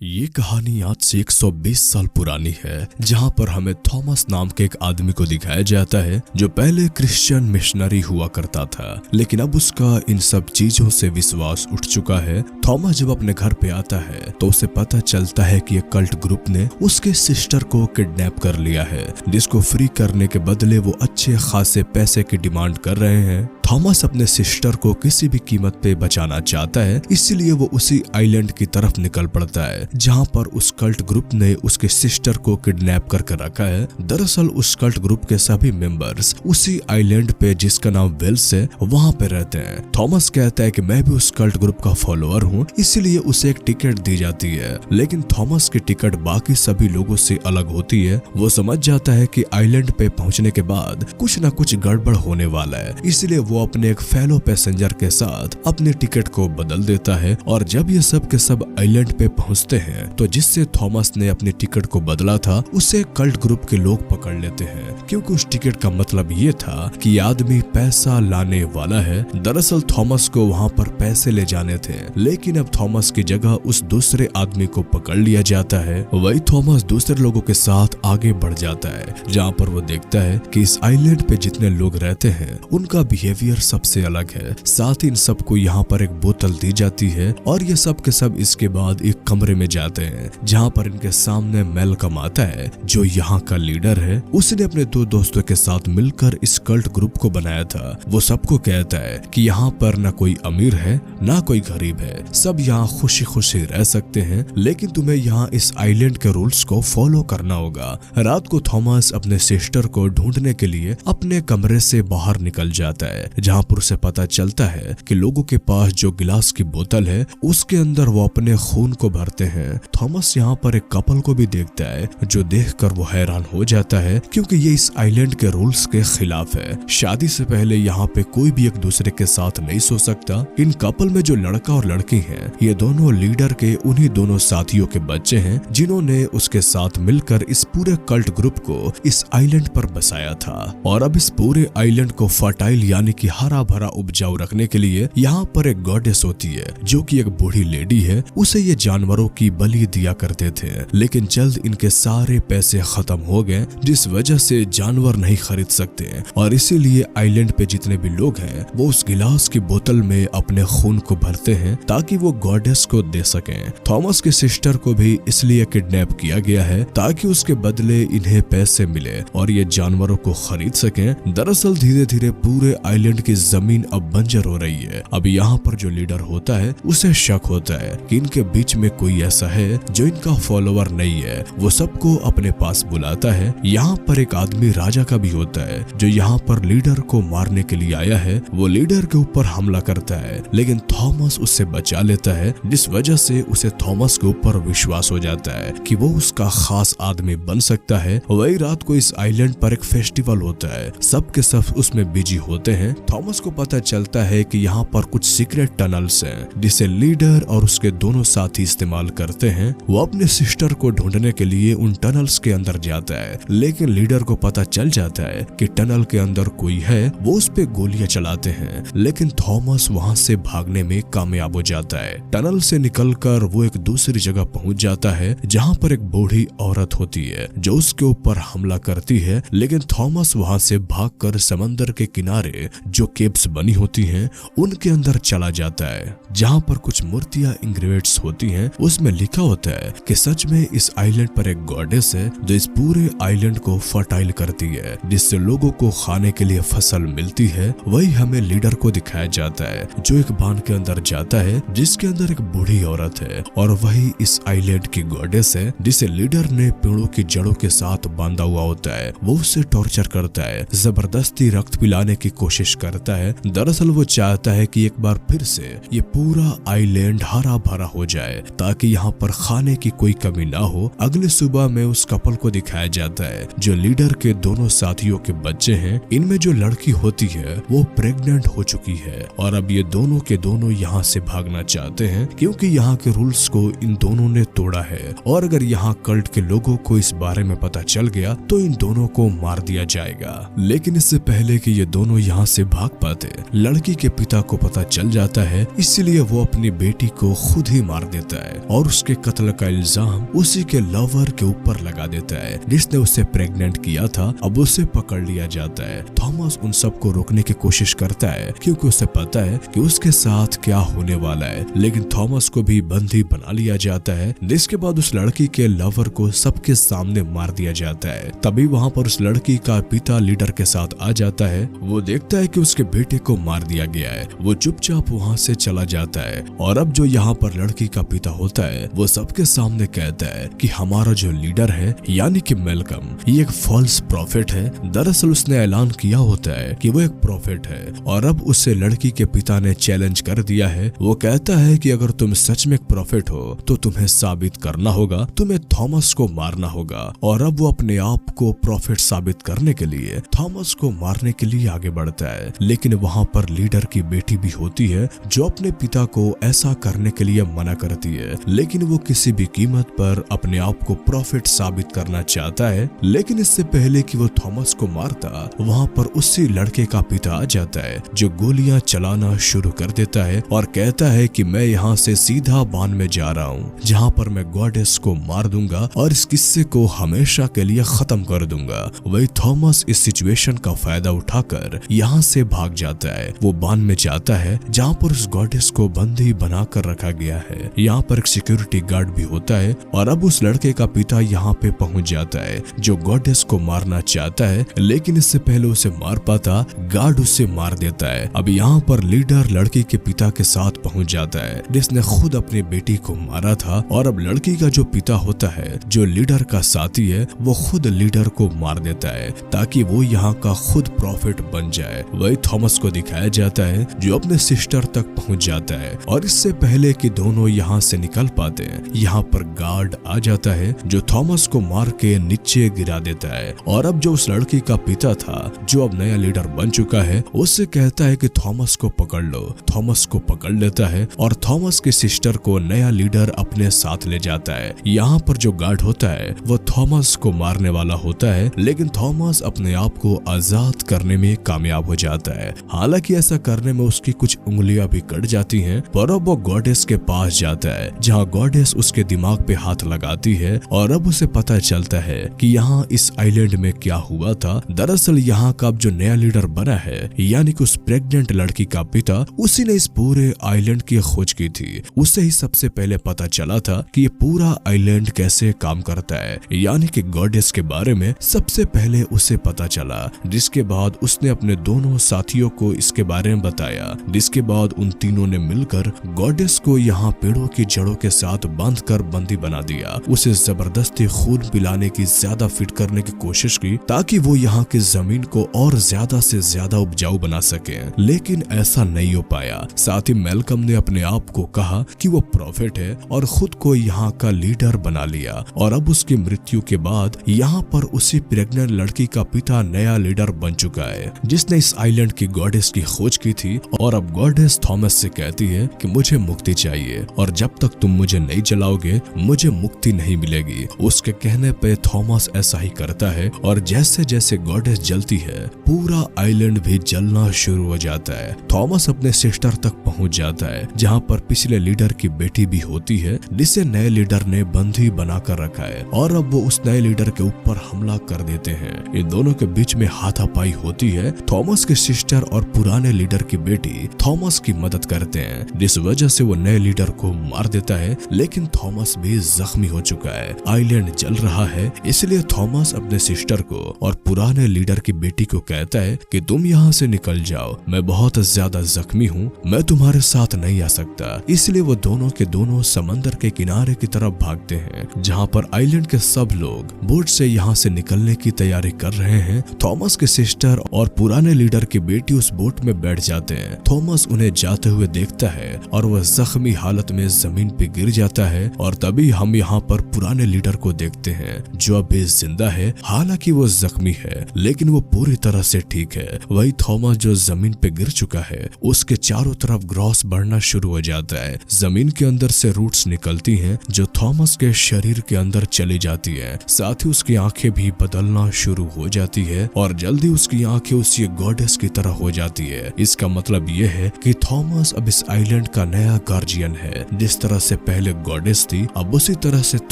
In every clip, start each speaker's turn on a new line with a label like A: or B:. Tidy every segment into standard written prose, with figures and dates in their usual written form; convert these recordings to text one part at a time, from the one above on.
A: ये कहानी आज से 120 साल पुरानी है, जहाँ पर हमें थॉमस नाम के एक आदमी को दिखाया जाता है जो पहले क्रिश्चियन मिशनरी हुआ करता था, लेकिन अब उसका इन सब चीजों से विश्वास उठ चुका है। थॉमस जब अपने घर पे आता है तो उसे पता चलता है कि एक कल्ट ग्रुप ने उसके सिस्टर को किडनैप कर लिया है, जिसको फ्री करने के बदले वो अच्छे खासे पैसे की डिमांड कर रहे हैं। थॉमस अपने सिस्टर को किसी भी कीमत पे बचाना चाहता है, इसीलिए वो उसी आइलैंड की तरफ निकल पड़ता है जहाँ पर उस कल्ट ग्रुप ने उसके सिस्टर को किडनैप करके रखा है। दरअसल उस कल्ट ग्रुप के सभी मेंबर्स उसी आइलैंड पे, जिसका नाम वेल्स है, वहाँ पे रहते हैं। थॉमस कहता है कि मैं भी उस कल्ट ग्रुप का फॉलोअर हूँ, इसीलिए उसे एक टिकट दी जाती है, लेकिन थॉमस की टिकट बाकी सभी लोगों से अलग होती है। वो समझ जाता है कि आइलैंड पे पहुँचने के बाद कुछ न कुछ गड़बड़ होने वाला है, इसलिए वो अपने एक फेलो पैसेंजर के साथ अपनी टिकट को बदल देता है। और जब ये सब के सब आइलैंड पे पहुंचते हैं तो जिससे थॉमस ने अपनी टिकट को बदला था उसे कल्ट ग्रुप के लोग पकड़ लेते हैं, क्योंकि उस टिकट का मतलब ये था कि ये आदमी पैसा लाने वाला है। दरअसल थॉमस को वहाँ पर पैसे ले जाने थे, लेकिन अब थॉमस की जगह उस दूसरे आदमी को पकड़ लिया जाता है। वही थॉमस दूसरे लोगों के साथ आगे बढ़ जाता है, जहाँ पर वो देखता है कि इस आइलैंड पे जितने लोग रहते हैं उनका बिहेवियर सबसे अलग है। साथ ही इन सबको यहाँ पर एक बोतल दी जाती है और ये सब के सब इसके बाद एक कमरे में जाते हैं, जहाँ पर इनके सामने मैल्कम आता है जो यहाँ का लीडर है। उसने अपने दो दोस्तों के साथ मिलकर इस कल्ट ग्रुप को बनाया था। वो सबको कहता है कि यहाँ पर न कोई अमीर है ना कोई गरीब है, सब यहाँ खुशी खुशी रह सकते हैं, लेकिन तुम्हें यहाँ इस आइलैंड के रूल्स को फॉलो करना होगा। रात को थॉमस अपने सिस्टर को ढूंढने के लिए अपने कमरे से बाहर निकल जाता है, जहाँ पर उसे पता चलता है कि लोगों के पास जो गिलास की बोतल है उसके अंदर वो अपने खून को भरते हैं। थॉमस यहाँ पर एक कपल को भी देखता है, जो देखकर वो हैरान हो जाता है, क्योंकि ये इस आइलैंड के रूल्स के खिलाफ है। शादी से पहले यहाँ पे कोई भी एक दूसरे के साथ नहीं सो सकता। इन कपल में जो लड़का और लड़की हैं, ये दोनों लीडर के उन्हीं दोनों साथियों के बच्चे हैं, जिन्होंने उसके साथ मिलकर इस पूरे कल्ट ग्रुप को इस आइलैंड पर बसाया था। और अब इस पूरे आइलैंड को फर्टाइल यानी कि हरा भरा उपजाऊ रखने के लिए यहाँ पर एक गॉडेस होती है, जो कि एक बूढ़ी लेडी है। उसे ये जानवरों की बलि दिया करते थे, लेकिन जल्द इनके सारे पैसे खत्म हो गए, जिस वजह से जानवर नहीं खरीद सकते, और इसीलिए आइलैंड पे जितने भी लोग हैं वो उस गिलास की बोतल में अपने खून को भरते हैं ताकि वो गॉडेस को दे सकें। थॉमस की सिस्टर को भी इसलिए किडनैप किया गया है ताकि उसके बदले इन्हें पैसे मिले और ये जानवरों को खरीद सकें। दरअसल धीरे धीरे पूरे आइलैंड की जमीन अब बंजर हो रही है। अब यहाँ पर जो लीडर होता है उसे शक होता है कि इनके बीच में कोई ऐसा है जो इनका फॉलोअर नहीं है। वो सबको अपने पास बुलाता है। यहाँ पर एक आदमी राजा का भी होता है, जो यहाँ पर लीडर को मारने के लिए आया है। वो लीडर के ऊपर हमला करता है, लेकिन थॉमस उससे बचा लेता है, जिस वजह से उसे थॉमस के ऊपर विश्वास हो जाता है कि वो उसका खास आदमी बन सकता है। वही रात को इस आइलैंड पर एक फेस्टिवल होता है, सब के सब उसमें बिजी होते हैं। थॉमस को पता चलता है कि यहाँ पर कुछ सीक्रेट टनल्स हैं, जिसे लीडर और उसके दोनों साथी इस्तेमाल करते हैं। वो अपने सिस्टर को ढूंढने के लिए उन टनल्स के अंदर जाता है, लेकिन लीडर को पता चल जाता है कि टनल के अंदर कोई है। वो उस पे गोलियां चलाते हैं, लेकिन थॉमस वहां से भागने में कामयाब हो जाता है। टनल से निकलकर वो एक दूसरी जगह पहुंच जाता है, जहां पर एक बूढ़ी औरत होती है जो उसके ऊपर हमला करती है, लेकिन थॉमस वहां से भागकर समंदर के किनारे जो केव्स बनी होती हैं उनके अंदर चला जाता है, जहां पर कुछ मूर्तियां इंग्रेव्स होती हैं। उसमें लिखा होता है कि सच में इस आइलैंड पर एक गॉडेस है जो इस पूरे आइलैंड को फर्टाइल करती है, जिससे लोगों को खाने के लिए फसल मिलती है। वही हमें लीडर को दिखाया जाता है, जो एक बांध के अंदर जाता है, जिसके अंदर एक बूढ़ी औरत है, और वही इस आइलैंड की गॉडेस है, जिसे लीडर ने पेड़ों की जड़ों के साथ बांधा हुआ होता है। वो उसे टॉर्चर करता है, जबरदस्ती रक्त पिलाने की कोशिश करता है। दरअसल वो चाहता है कि एक बार फिर से ये पूरा आइलैंड हरा भरा हो जाए, ताकि यहाँ पर खाने की कोई कमी ना हो। अगले सुबह में उस कपल को दिखाया जाता है, जो लीडर के दोनों साथियों के बच्चे हैं। इनमें जो लड़की होती है वो प्रेग्नेंट हो चुकी है, और अब ये दोनों के दोनों यहाँ से भागना चाहते हैं, क्योंकि यहाँ के रूल्स को इन दोनों ने तोड़ा है, और अगर यहाँ कल्ट के लोगों को इस बारे में पता चल गया तो इन दोनों को मार दिया जाएगा। लेकिन इससे पहले कि ये दोनों यहाँ से भाग पाते। लड़की के पिता को पता चल जाता है, इसलिए वो अपनी बेटी को खुद ही मार देता है और उसके कत्ल का इल्जाम उसी के लवर के ऊपर लगा देता है जिसने उसे प्रेग्नेंट किया था। अब उसे पकड़ लिया जाता है। थॉमस उन सबको रोकने की कोशिश करता है क्योंकि उसे पता है कि उसके साथ क्या होने वाला है, लेकिन थॉमस को भी बंदी बना लिया जाता है, जिसके बाद उस लड़की के लवर को सबके सामने मार दिया जाता है। तभी वहाँ पर उस लड़की का पिता लीडर के साथ आ जाता है। वो देखता है कि उसके बेटे को मार दिया गया है। वो चुपचाप वहाँ से चला जाता है और अब जो यहाँ पर लड़की का पिता होता है वो सबके सामने कहता है कि हमारा जो लीडर है यानी कि मैल्कम, ये एक फॉल्स प्रॉफिट है। दरअसल उसने ऐलान किया होता है कि वो एक प्रॉफिट है और अब उसे लड़की के पिता ने चैलेंज कर दिया है। वो कहता है कि अगर तुम सच में एक प्रॉफिट हो तो तुम्हें साबित करना होगा, तुम्हें थॉमस को मारना होगा। और अब वो अपने आप को प्रॉफिट साबित करने के लिए थॉमस को मारने के लिए आगे बढ़ता है, लेकिन वहाँ पर लीडर की बेटी भी होती है जो अपने पिता को ऐसा करने के लिए मना करती है, लेकिन वो किसी भी कीमत पर अपने आप को प्रॉफिट साबित करना चाहता है। लेकिन इससे पहले कि वो थॉमस को मारता, वहाँ पर उसी लड़के का पिता आ जाता है जो गोलियां चलाना शुरू कर देता है और कहता है कि मैं यहाँ से सीधा बान में जा रहा हूँ जहाँ पर मैं गॉडेस को मार दूंगा और इस किस्से को हमेशा के लिए खत्म कर दूंगा। वही थॉमस इस सिचुएशन का फायदा उठाकर यहाँ से भाग जाता है। वो बान में जाता है जहाँ पर उस गॉडेस को बंदी बनाकर रखा गया है। यहाँ पर एक सिक्योरिटी गार्ड भी होता है और अब उस लड़के का पिता यहाँ पे पहुंच जाता है जो गॉडेस को मारना चाहता है, लेकिन इससे पहले उसे मार पाता गार्ड उसे मार देता है। अब यहाँ पर लीडर लड़की के पिता के साथ पहुंच जाता है जिसने खुद अपनी बेटी को मारा था और अब लड़की का जो पिता होता है जो लीडर का साथी है वो खुद लीडर को मार देता है ताकि वो यहाँ का खुद प्रॉफिट बन जाए। वही थॉमस को दिखाया जाता है जो अपने सिस्टर तक पहुंच जाता है और इससे पहले कि दोनों यहाँ से निकल पाते हैं यहाँ पर गार्ड आ जाता है जो थॉमस को मार के नीचे गिरा देता है। और अब जो उस लड़की का पिता था जो अब नया लीडर बन चुका है उससे कहता है कि थॉमस को पकड़ लो। थॉमस को पकड़ लेता है और थॉमस की सिस्टर को नया लीडर अपने साथ ले जाता है। यहाँ पर जो गार्ड होता है वो थॉमस को मारने वाला होता है, लेकिन थॉमस अपने आप को आजाद करने में कामयाब हो जाता है। हालांकि ऐसा करने में उसकी कुछ उंगलियां भी कट जाती हैं, पर अब वो गॉडेस के पास जाता है जहाँ गॉडेस उसके दिमाग पे हाथ लगाती है और अब उसे पता चलता है कि यहाँ इस आइलैंड में क्या हुआ था। दरअसल यहाँ का जो नया लीडर बना है यानी कि उस प्रेग्नेंट लड़की का पिता, उसी ने इस पूरे आइलैंड की खोज की थी। उसे ही सबसे पहले पता चला था कि ये पूरा आइलैंड कैसे काम करता है, यानी कि गॉडेस के बारे में सबसे पहले उसे पता चला, जिसके बाद उसने अपने दोनों साथियों को इसके बारे में बताया, जिसके बाद उन तीनों ने मिलकर गॉडेस को यहाँ पेड़ों की जड़ों के साथ बांधकर बंदी बना दिया। उसे जबरदस्ती खून पिलाने की ज्यादा फिट करने की कोशिश की ताकि वो यहाँ की जमीन को और ज्यादा से ज्यादा उपजाऊ बना सके, लेकिन ऐसा नहीं हो पाया। साथ ही मैल्कम ने अपने आप को कहा कि वो प्रॉफिट है और खुद को यहाँ का लीडर बना लिया। और अब उसकी मृत्यु के बाद यहाँ पर उसी प्रेग्नेंट लड़की का पिता नया लीडर बन चुका है जिसने इस आइलैंड की गॉडेस की खोज की थी। और अब गॉडेस थॉमस से कहती है कि मुझे मुक्ति चाहिए और जब तक तुम मुझे नहीं जलाओगे मुझे मुक्ति नहीं मिलेगी। उसके कहने पे थॉमस ऐसा ही करता है और जैसे जैसे गॉडेस जलती है पूरा आइलैंड भी जलना शुरू हो जाता है। थॉमस अपने सिस्टर तक पहुंच जाता है जहां पर पिछले लीडर की बेटी भी होती है जिसे नए लीडर ने बंदी बनाकर रखा है और अब वो उस नए लीडर के ऊपर हमला कर देते हैं। इन दोनों के बीच में हाथापाई होती है। थॉमस के सिस्टर और पुराने लीडर की बेटी थॉमस की मदद करते हैं जिस वजह से वो नए लीडर को मार देता है, लेकिन थॉमस भी जख्मी हो चुका है। आइलैंड जल रहा है, इसलिए थॉमस अपने सिस्टर को और पुराने लीडर की बेटी को कहता है कि तुम यहाँ से निकल जाओ, मैं बहुत ज्यादा जख्मी हूँ, मैं तुम्हारे साथ नहीं आ सकता। इसलिए वो दोनों के दोनों समंदर के किनारे की तरफ भागते हैं जहाँ पर आइलैंड के सब लोग बोट से यहाँ से निकलने की तैयारी कर रहे हैं। थॉमस के सिस्टर और पुराने लीडर की बेटी उस बोट में बैठ जाते हैं। थॉमस उन्हें जाते हुए देखता है और वह जख्मी हालत में जमीन पे गिर जाता है और तभी हम यहाँ पर पुराने लीडर को देखते हैं जो अभी जिंदा है। हालांकि वो जख्मी है लेकिन वो पूरी तरह से ठीक है। वही थॉमस जो जमीन पे गिर चुका है उसके चारों तरफ ग्रॉस बढ़ना शुरू हो जाता है। जमीन के अंदर से रूट्स निकलती हैं जो थॉमस के शरीर के अंदर चली जाती है। साथ ही उसकी आंखें भी बदलना शुरू हो जाती है और जल्दी उसकी आंखें उसी गॉडेस गॉडेस की तरह हो जाती है। इसका मतलब ये है कि थॉमस अब इस आइलैंड का नया गार्जियन है। जिस तरह से पहले गॉडेस थी, अब उसी तरह से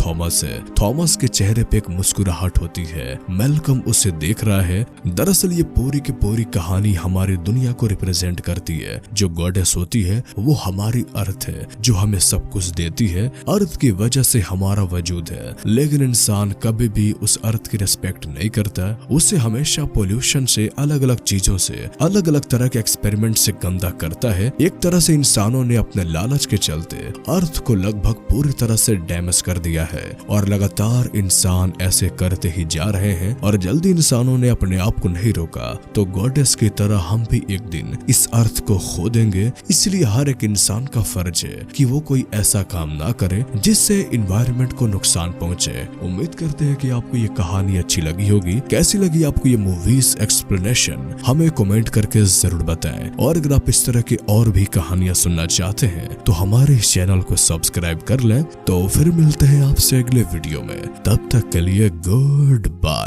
A: थॉमस है। थॉमस के चेहरे पे एक मुस्कुराहट होती है। मैल्कम उसे देख रहा है। दरअसल ये पूरी की पूरी कहानी हमारी दुनिया को रिप्रेजेंट करती है। जो गॉडेस होती है वो हमारी अर्थ है, जो हमें सब कुछ देती है। अर्थ की वजह से हमारा वजूद है, लेकिन इंसान कभी भी उस अर्थ की रिस्पेक्ट नहीं करता। उसे हमेशा पोल्यूशन से, अलग अलग चीजों से, अलग अलग तरह के एक्सपेरिमेंट से गंदा करता है। एक तरह से इंसानों ने अपने लालच के चलते अर्थ को लगभग पूरी तरह से डैमेज कर दिया है और लगातार इंसान ऐसे करते ही जा रहे हैं। और जल्दी इंसानों ने अपने आप को नहीं रोका तो गॉडेस की तरह हम भी एक दिन इस अर्थ को खो देंगे। इसलिए हर एक इंसान का फर्ज है कि वो कोई ऐसा काम ना करे जिससे इन्वायरमेंट को नुकसान पहुंचे। उम्मीद करते हैं कि आपको ये कहानी अच्छी लगी होगी। कैसी लगी आपको ये मूवीज एक्सप्लेनेशन हमें कमेंट करके जरूर बताएं। और अगर आप इस तरह की और भी कहानियां सुनना चाहते हैं तो हमारे इस चैनल को सब्सक्राइब कर लें। तो फिर मिलते हैं आपसे अगले वीडियो में। तब तक के लिए गुड बाय।